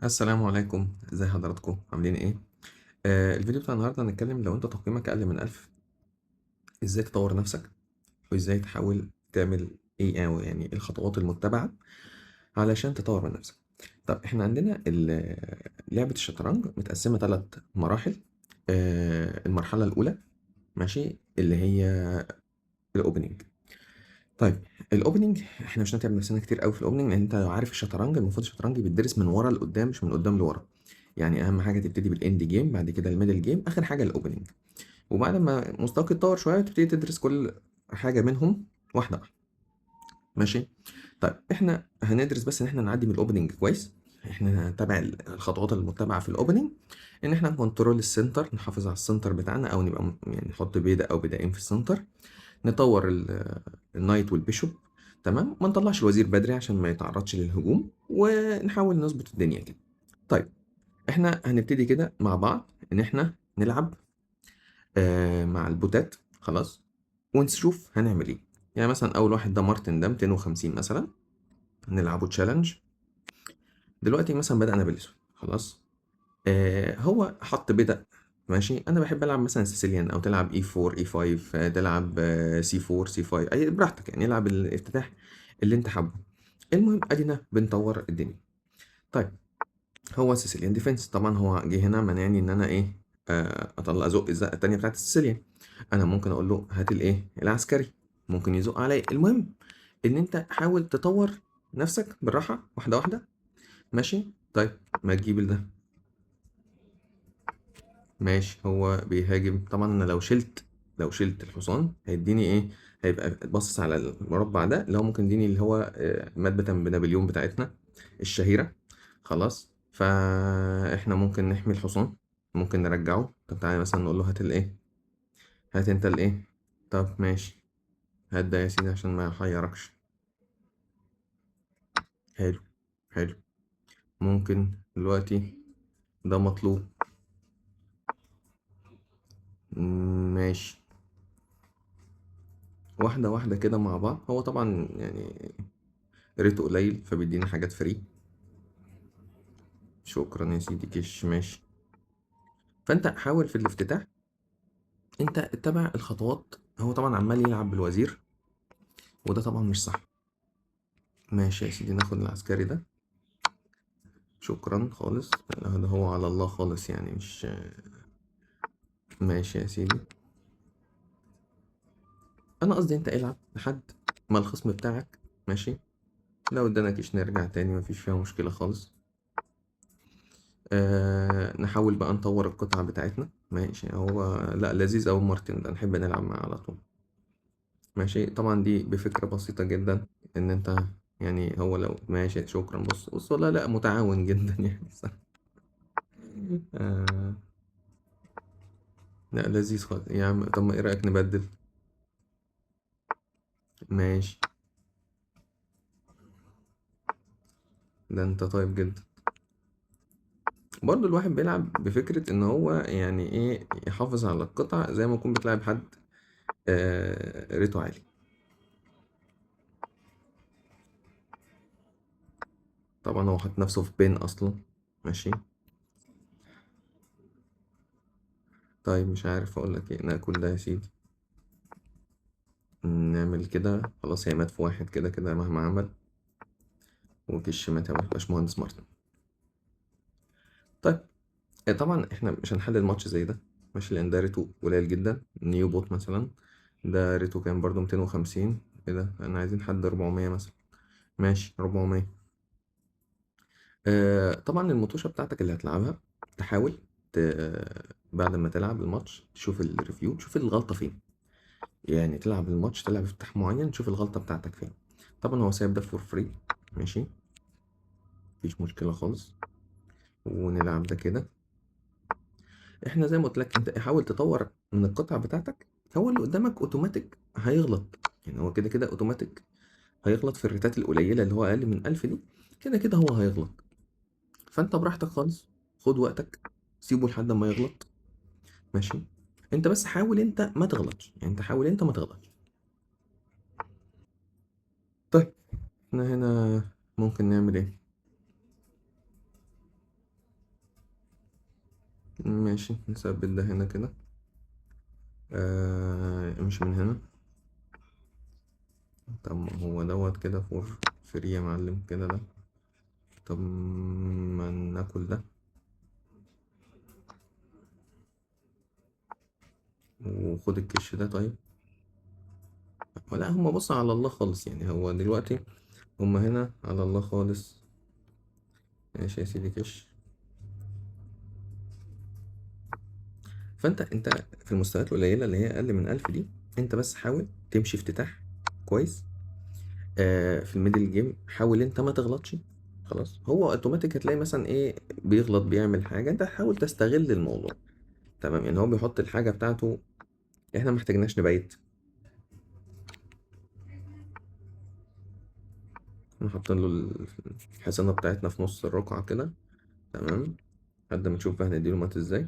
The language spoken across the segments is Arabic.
السلام عليكم، ازي حضراتكم عاملين ايه؟ الفيديو بتاع النهارده هنتكلم لو انت تقييمك اقل من 1000 ازاي تطور نفسك وازاي تحاول تعمل ايه او يعني إيه الخطوات المتبعة علشان تطور من نفسك. طب احنا عندنا لعبة الشطرنج متقسمة 3 مراحل. المرحلة الأولى ماشي اللي هي الأوبننج. طيب الأوبننج احنا مش هنتعب نفسنا كتير قوي في الأوبننج، لأن أنت لو عارف الشطرنج المفروض الشطرنج بيدرس من ورا لقدام مش من قدام لورا. يعني أهم حاجة تبتدي بالإند جيم، بعد كده الميدل جيم، آخر حاجة الأوبننج. وبعد ما مستواك يتطور شوية تبتدي تدرس كل حاجة منهم واحدة واحدة. ماشي. طيب احنا هندرس بس ان احنا نعدي من الاوبننج كويس. احنا نتابع الخطوات المتبعة في الاوبننج، ان احنا نكنترول السنتر، نحافظ على السنتر بتاعنا او نبقى يعني نحط بيدق او بيدقين في السنتر، نطور النايت والبيشوب. تمام، ما نطلعش الوزير بدري عشان ما يتعرضش للهجوم، ونحاول نظبط الدنيا كده. طيب احنا هنبتدي كده مع بعض ان احنا نلعب مع البوتات. خلاص، ونشوف هنعمل ايه. يعني مثلا اول واحد ده مارتن، ده 250 مثلا، نلعبه تشالنج. دلوقتي مثلا بدأنا بالاسود. خلاص، هو حط بدأ. ماشي، انا بحب العب مثلا سيسيليان، او تلعب اي 4 اي 5، تلعب سي 4 سي 5، اي براحتك يعني، العب الافتتاح اللي انت حابه. المهم ادينا بنطور الدنيا. طيب هو سيسيليان ديفenس، طبعا هو جه هنا منعني ان انا ايه، اطلع ازق الزقه التانيه بتاعت السيسيليان. انا ممكن اقول له هات الايه العسكري، ممكن يزق عليا. المهم ان انت حاول تطور نفسك بالراحه واحده واحده. ماشي. طيب ما تجيب ده. ماشي، هو بيهاجم طبعا. انا لو شلت الحصان هيديني ايه؟ هيبقى باصص على المربع ده اللي هو ممكن يديني اللي هو مادة بنابليون بتاعتنا الشهيرة. خلاص، فاحنا ممكن نحمي الحصان، ممكن نرجعه. طب تعالى مثلا نقول له هات الايه، هات انت الايه. طب ماشي، هات ده يا سيدي عشان ما يحيركش. حلو، حلو. ممكن دلوقتي ده مطلوب. ماشي، واحدة واحدة كده مع بعض. هو طبعا يعني ريته قليل فبيديني حاجات فري. شكرا يا سيدي، كش ماشي. فانت حاول في الافتتاح انت اتبع الخطوات. هو طبعا عمال يلعب بالوزير، وده طبعا مش صح. ماشي يا سيدي، ناخد العسكري ده. شكرا خالص. ده هو على الله خالص يعني، مش ماشي يا سيدي. انا قصدي انت العب لحد ما الخصم بتاعك ماشي. لو ادانا كيش نرجع تاني، مفيش فيها مشكلة خالص. نحاول بقى نطور القطعة بتاعتنا. ماشي، هو لا لذيذ أوي مارتن ده، نحب نلعب معاه على طول. ماشي، طبعا دي بفكرة بسيطة جدا، ان انت يعني هو لو ماشي. شكرا. بص بص، والله لا متعاون جدا يعني صح. آه لا لذيذ خالص يا عم. طب ما ايه رأيك نبدل؟ ماشي، ده انت طيب جدا. برضه الواحد بيلعب بفكرة ان هو يعني ايه، يحافظ على القطع زي ما يكون بتلعب حد ريته عالي. طبعا هو حط نفسه في بين اصلا. ماشي. طيب مش عارف اقول لك ايه، ناكل ده يا سيدي. نعمل كده خلاص، هي مات في واحد كده كده مهما عمل. وكش مات يا باشمهندس مارتن. طيب طبعا احنا مش هنحلل ماتش زي ده. ماشي، لان ده ريتو قليل جدا. نيو بوت مثلا ده ريتو كان برضو 250. ايه ده، احنا عايزين حد 400 مثلا. ماشي 400. طبعا المطوشة بتاعتك اللي هتلعبها تحاول بعد ما تلعب الماتش تشوف الريفيو، تشوف الغلطة فين. يعني تلعب الماتش، تلعب افتتاح معين، تشوف الغلطة بتاعتك فين. طبعا هو سايب ده فور فري. ماشي، مفيش مشكلة خالص. ونلعب ده كده. احنا زي ما قلت لك انت حاول تطور من القطع بتاعتك. هو اللي قدامك اوتوماتيك هيغلط، يعني هو كده كده اوتوماتيك هيغلط في الريتات القليله اللي هو اقل من 1000 دي. كده كده هو هيغلط. فانت براحتك خالص، خد وقتك، سيبه لحد ما يغلط. ماشي. انت بس حاول انت ما تغلطش، يعني انت حاول انت ما تغلطش. طيب احنا هنا ممكن نعمل ايه؟ ماشي، نثبت ده هنا كده. امشي من هنا. طب ما هو دوت كده فور فري يا معلم كده ده. طب ما ناكل ده وخد الكش ده طيب. ولا هما بص على الله خالص يعني، هو دلوقتي هما هنا على الله خالص. ماشي يا سيدي كش. فانت في المستويات القليلة اللي هي أقل من 1000 دي، انت بس حاول تمشي افتتاح كويس. في الميدل جيم حاول انت ما تغلطش. خلاص هو اوتوماتيك هتلاقي مثلا ايه بيغلط بيعمل حاجة، انت حاول تستغل الموضوع. تمام يعني هو بيحط الحاجة بتاعته، احنا محتاجناش نبيت. احنا حاطين له الحصانة بتاعتنا في نص الرقعة كده. تمام. لحد ما نشوف بقى هنديله مات ازاي.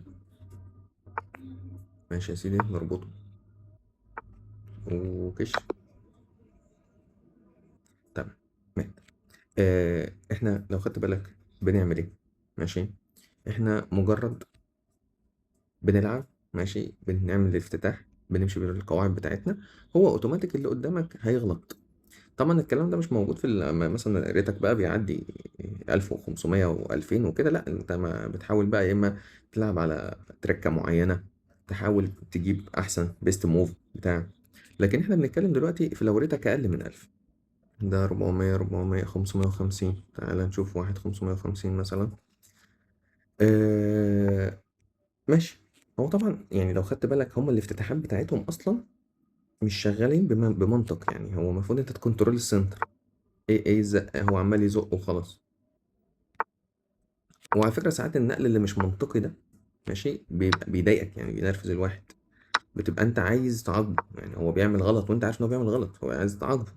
ماشي يا سيدي نربطه وكش. تمام. مات. احنا لو خدت بالك بنعمل ايه؟ ماشي. احنا مجرد بنلعب، ماشي، بنعمل الافتتاح، بنمشي بالقواعد بتاعتنا. هو اوتوماتيك اللي قدامك هيغلط. طبعا الكلام ده مش موجود في مثلا ريتك بقى بيعدي 1500 و2000 وكده، لا انت ما بتحاول بقى يا اما تلعب على تركة معينة، تحاول تجيب احسن بيست موف بتاع. لكن احنا بنتكلم دلوقتي في لو ريتك اقل من 1000. ده 400 400 550. تعال نشوف واحد 550 مثلا. آه ماشي. هو طبعا يعني لو خدت بالك هم الافتتاحات بتاعتهم اصلا مش شغالين بمنطق. يعني هو المفروض انت تكنترول السنتر. ايه الزق، هو عمال يزق وخلاص. وعلى فكرة ساعات النقل اللي مش منطقي ده، ماشي، بيبقى بيضايقك يعني بينرفز الواحد. بتبقى انت عايز تعاقبه، يعني هو بيعمل غلط وانت عارف ان هو بيعمل غلط، هو عايز تعاقبه.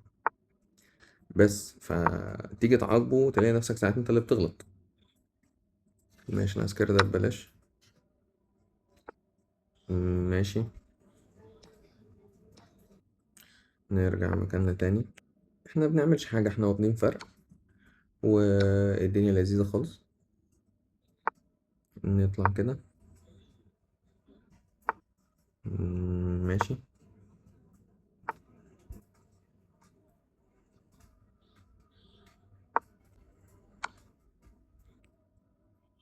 بس فتيجي تعاقبه تلاقي نفسك ساعات انت اللي بتغلط. ماشي العسكري ده ببلاش. ماشي. نرجع مكاننا تاني. احنا بنعملش حاجة، احنا واخدين فرق والدنيا لذيذة خالص. نطلع كده. ماشي.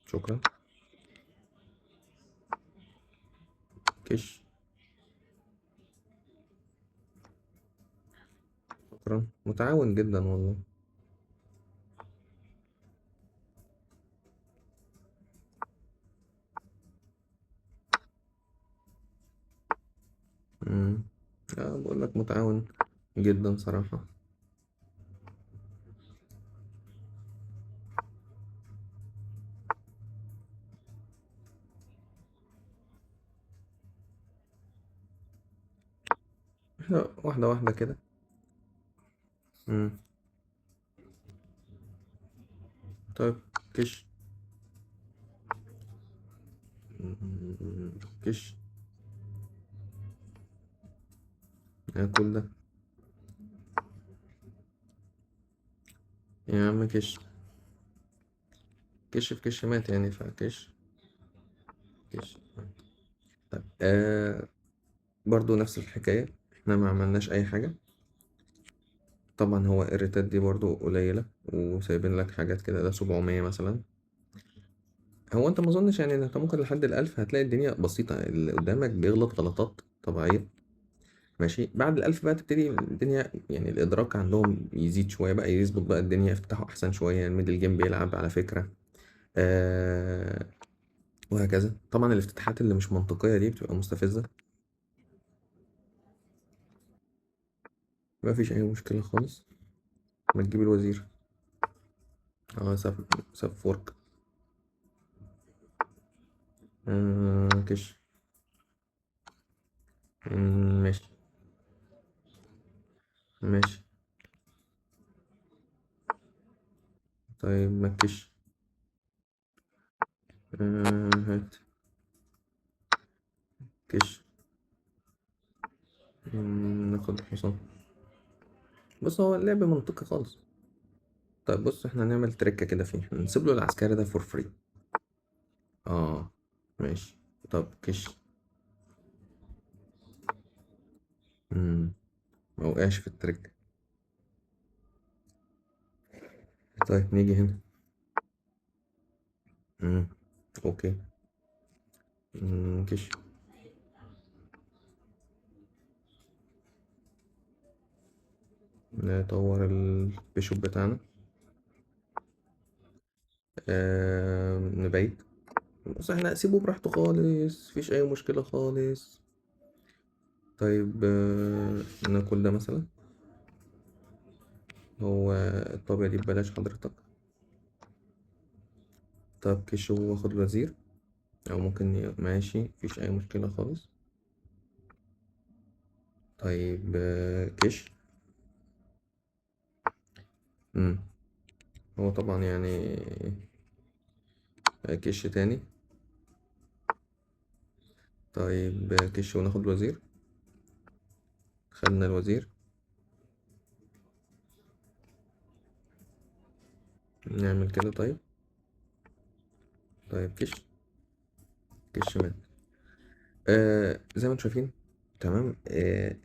شكرا. كش. شكرا، متعاون جدا والله. مم. بقول لك متعاون جدا صراحة. احنا واحدة واحدة كده. مم. طيب كش. كش. كل ده. يا عم كش. كش في كش مات يعني فكش. كش. طيب برضو نفس الحكاية. احنا ما عملناش أي حاجة. طبعا هو الريتات دي برضو قليلة وسايبين لك حاجات كده، ده 700 مثلا. هو انت ما اظنش يعني ان انت ممكن لحد الألف هتلاقي الدنيا بسيطة، اللي قدامك بيغلط غلطات طبيعية. ماشي. بعد الألف بقى تبتدي الدنيا يعني الإدراك عندهم يزيد شوية بقى، يظبط بقى الدنيا، يفتحوا أحسن شوية، الميدل جيم بيلعب على فكرة. آه وهكذا. طبعا الافتتاحات اللي مش منطقية دي بتبقى مستفزة. ما فيش أي مشكلة خالص. ما تجيب الوزير. اه ساب فورك. كش. ماشي. ماشي. طيب ما تكش. هات. كش. ناخد الحصان. بص هو اللعب منطقي خالص. طيب بص احنا هنعمل تريكة كده فيه، نسيب له العسكري ده فور فري. اه ماشي. طب كش. مم. ما وقعش في التريك. طيب نيجي هنا. مم. اوكي. كش. نطور البيشوب بتاعنا. نبعد. بص احنا سيبه براحته خالص، مفيش اي مشكلة خالص. طيب ناكل ده مثلا. هو الطابية دي ببلاش حضرتك. طب كش واخد الوزير، او ممكن ماشي مفيش اي مشكلة خالص. طيب كش. مم. هو طبعا يعني كش تاني. طيب كش وناخد الوزير. خدنا الوزير. نعمل كده. طيب. طيب كش. كش مات. زي ما انتم شايفين. تمام.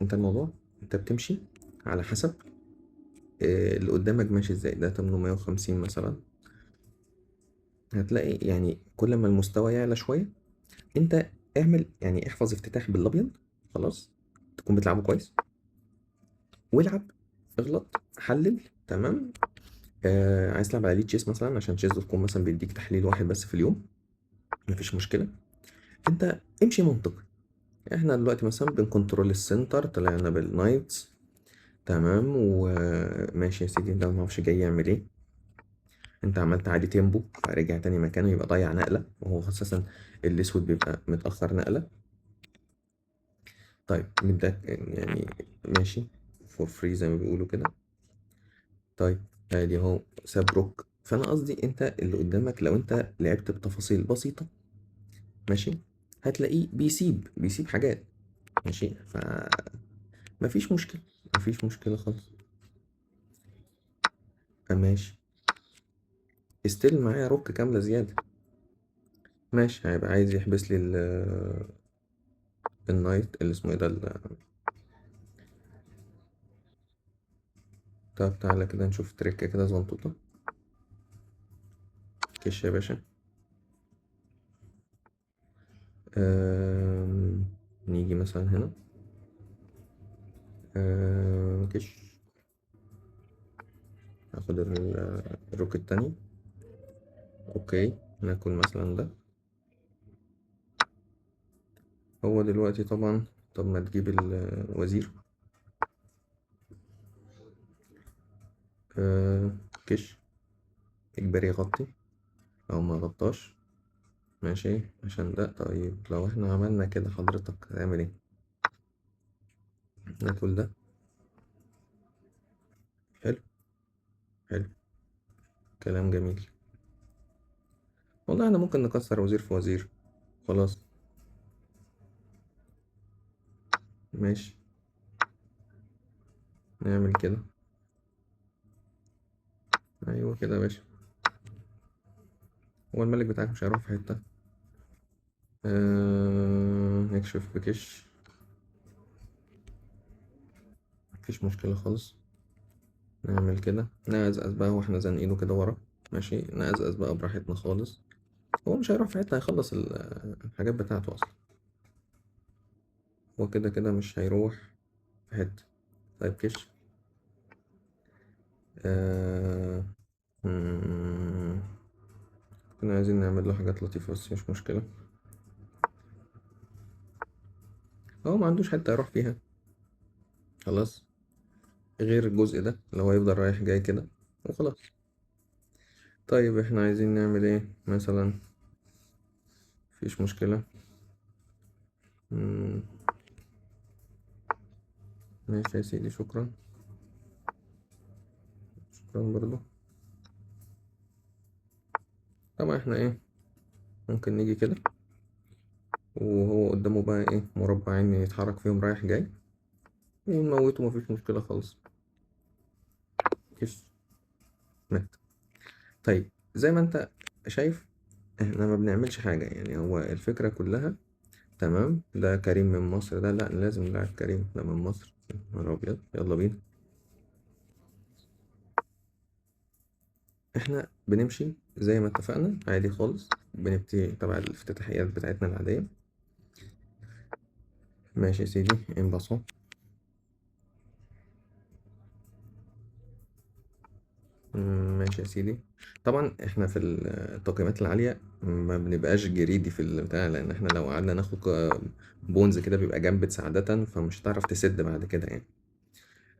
انت الموضوع، انت بتمشي على حسب اللي قدامك ماشي ازاي. ده 850 مثلا. هتلاقي يعني كل ما المستوى يعلى شوية، انت اعمل يعني احفظ افتتاح بالابيض. خلاص. تكون بتلعبه كويس. والعب. اغلط. حلل. تمام. عايز تلعب على ليه تشيس مثلا، عشان تشيس دوت كوم مثلا بيديك تحليل واحد بس في اليوم. مفيش مشكلة. انت امشي منطقي. احنا دلوقتي مثلا بنكنترول السنتر، طلعنا بالنايتس. تمام. وماشي يا سيدي، انت ما اعرفش جاي يعمل ايه. انت عملت عادي تيمبو فرجع تاني مكانه، يبقى ضيع نقلة، وهو خصوصا الاسود بيبقى متأخر نقلة. طيب نبدأ يعني. ماشي. فور فري زي ما بيقولوا كده. طيب ادي اهو ساب روك. فانا قصدي انت اللي قدامك لو انت لعبت بتفاصيل بسيطة، ماشي، هتلاقيه بيسيب حاجات. ماشي. مفيش مشكلة. مفيش مشكلة خالص. ماشي. استيل معايا روك كاملة زيادة. ماشي. هيبقى عايز يحبس لي النايت اللي اسمه ايه ده طب تعالى كده نشوف تريكة كده زنطوطة. كش يا باشا. أم... نيجي مثلا هنا. كش. هاخد الروك التاني. اوكي. ناكل مثلا ده. هو دلوقتي طبعا. طب ما تجيب الوزير. كش. اجباري يغطي او ما غطاش. ماشي عشان ده. طيب لو احنا عملنا كده حضرتك هتعمل ايه؟ ناكل ده. حلو. حلو. كلام جميل. والله احنا ممكن نكسر وزير في وزير. خلاص. ماشي. نعمل كده. ايوه كده يا باشا. هو الملك بتاعك مش هيروح في حتة. نكشف بكش. مفيش مشكلة خالص. نعمل كده نقزقز بقى واحنا زنقينه كده ورا. ماشي. نقزقز بقى براحتنا خالص. هو مش هيروح في حتة، هيخلص الحاجات بتاعته أصلا. هو كده كده مش هيروح في حتة. طيب كش. آه... مم، كنا عايزين نعمل له حاجات لطيفة بس مش مشكلة. هو ما عندوش حتة يروح فيها. خلاص. غير الجزء ده اللي هو يفضل رايح جاي كده. وخلاص. طيب احنا عايزين نعمل ايه مثلا. مفيش مشكلة. مم، ماشي يا سيدي. شكرا. شكرا برضو. طبعا احنا ايه. ممكن نيجي كده. وهو قدامه بقى ايه مربعين يتحرك فيهم رايح جاي. ونموته مفيش مشكلة خالص. كش. مات. طيب زي ما انت شايف. احنا ما بنعملش حاجة يعني، هو الفكرة كلها تمام. ده كريم من مصر، ده لا لازم نلعب كريم، ده من مصر. يا نهار أبيض، يلا بينا. احنا بنمشي زي ما اتفقنا عادي خالص، بنبتدي تبع الافتتاحيات بتاعتنا العادية. ماشي يا سيدي، انبسط. ماشي يا سيدي. طبعا احنا في التقييمات العالية ما بنبقاش جريدي في البتاع، لان احنا لو قعدنا ناخد بونز كده بيبقى جنب سعادة، فمش هتعرف تسد بعد كده يعني.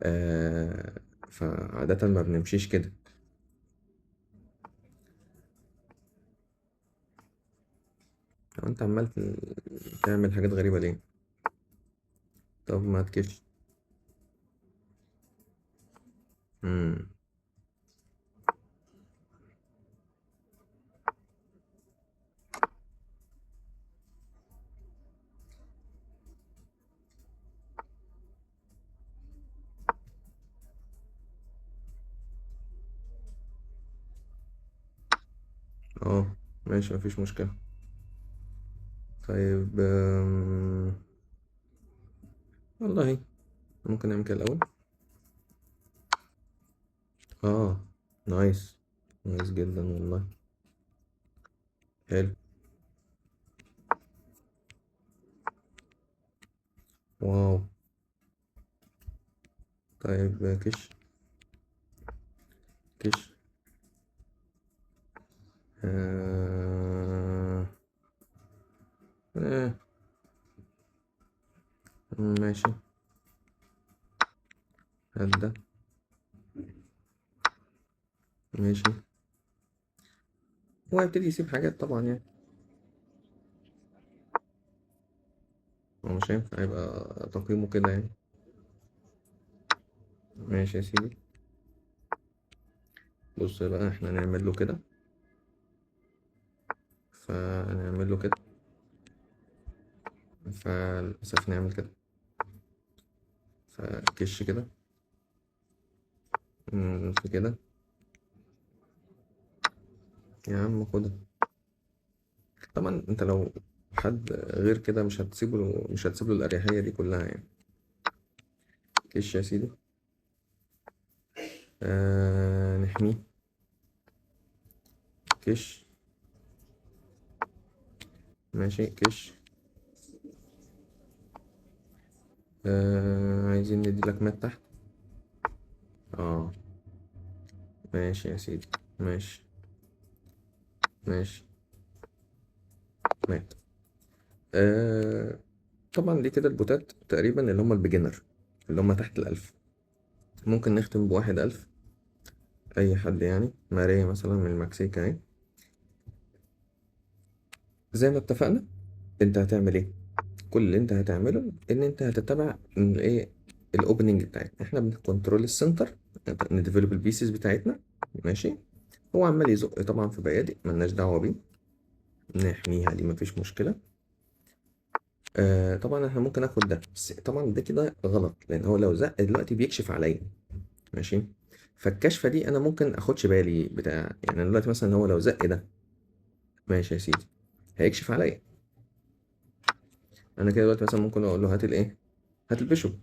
آه فعادة ما بنمشيش كده. لو انت عمال تعمل حاجات غريبة ليه؟ طب ما تكش. امم اه ماشي، مفيش مشكلة. طيب والله ممكن نعمل كده الأول. اه نايس، نايس جدا والله. حلو. واو. طيب كش. كش. آه... آه. ماشي. هات ده. ماشي. هو هيبتدي يسيب حاجات طبعا يعني. هو مش هينفع يبقى تقييمه كده يعني. ماشي يا سيدي. بص بقى، احنا نعمل له كده، فنعمل له كده، فللأسف نعمل كده، فكش كده. في كده. يا عم خدها. طبعا انت لو حد غير كده مش هتسيب له الأريحية دي كلها يعني. كش يا سيدي. نحميه. كش. ماشي كش. عايزين ندي لك مات تحت. اه ماشي يا سيدي. ماشي. ماشي. مات. آه طبعا دي كده البوتات تقريبا اللي هم البيجنر، اللي هم تحت الألف. ممكن نختم بواحد ألف. أي حد يعني، ماريا مثلا من المكسيك أهي. زي ما اتفقنا، انت هتعمل ايه؟ كل اللي انت هتعمله ان انت هتتبع الايه، الاوبننج بتاعتنا. احنا بنكنترول السنتر، نديفلوب البيسز بتاعتنا. ماشي. هو عمال يزق طبعا في بيادق ملناش دعوه بيه، نحميها دي مفيش مشكله. طبعا احنا ممكن اخد ده، بس طبعا ده كده غلط، لان هو لو زق دلوقتي بيكشف عليا. ماشي. فالكشفه دي انا ممكن اخدش بالي بتاع، يعني أنا دلوقتي مثلا هو لو زق ده، ماشي يا سيدي، هيكشف عليا. انا كده دلوقتي مثلا ممكن اقول له هات الايه، هات البيشوب.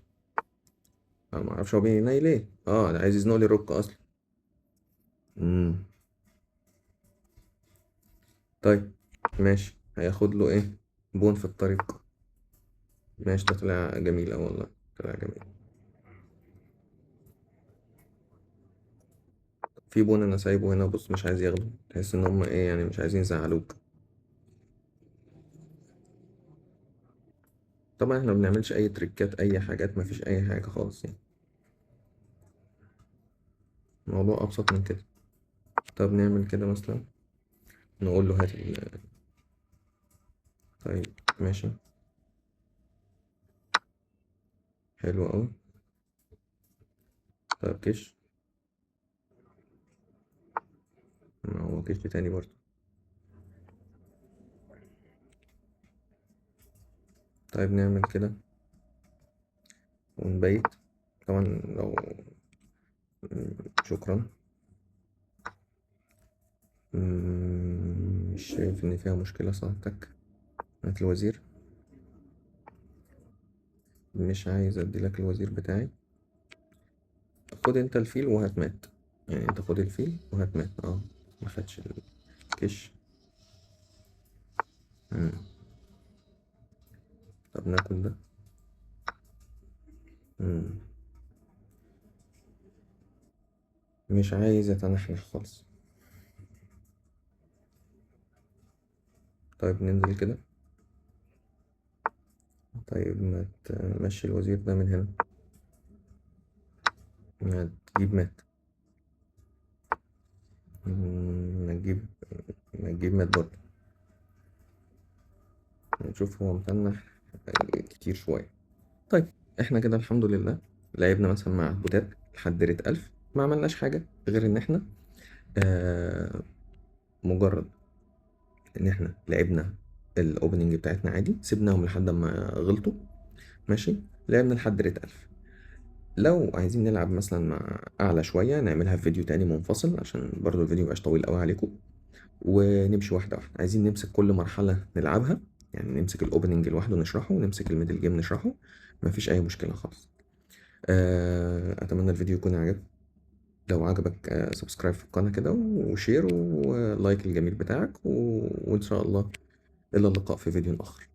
انا ما اعرفش هو بينايل ايه، انا عايز يزنق لي الروك اصلا. امم طيب ماشي، هياخد له ايه، بون في الطريق. ماشي، ده طلع جميل اه والله، طلع جميل. في بون انا سايبه هنا، بص مش عايز ياخده، تحس ان هم ايه يعني، مش عايزين يزعلوك. طبعا احنا ما بنعملش اي تريكات، اي حاجات، ما فيش اي حاجه خالص يعني. الموضوع ابسط من كده. طب نعمل كده مثلا، نقول له هات طيب ماشي. حلو قوي. طب كش. ما هو كش تاني برضه. طيب نعمل كده ونبيت. طبعا لو شكرا. مش شايف ان فيها مشكلة سعادتك. هات الوزير. مش عايز اديلك الوزير بتاعي. خد انت الفيل وهات مات. يعني انت خد الفيل وهات مات. ما خدش الكش. مم. طب ناكل ده. مم. مش عايز اتنحنح خالص. طيب ننزل كده. طيب ما تمشي الوزير ده من هنا. ما تجيب مات. ما تجيب. ما تجيب مات برضه. نشوف هو متنح كتير شوية. طيب احنا كده الحمد لله لعبنا مثلا مع بوتات لحد ريت 1000. ما عملناش حاجة غير ان احنا آه مجرد ان احنا لعبنا الاوبننج بتاعتنا عادي، سيبناهم لحد ما غلطوا. ماشي. لعبنا لحد ريت 1000. لو عايزين نلعب مثلا مع اعلى شوية نعملها في فيديو تاني منفصل عشان برضو الفيديو ميبقاش طويل قوي عليكم. ونمشي واحدة واحدة. عايزين نمسك كل مرحلة نلعبها. يعني نمسك الاوبننج لوحده نشرحه ونمسك الميدل جيم نشرحه. مفيش اي مشكلة خالص. اتمنى الفيديو يكون عجبك. لو عجبك سبسكرايب في القناة كده وشير ولايك الجميل بتاعك وإن شاء الله إلى اللقاء في فيديو آخر.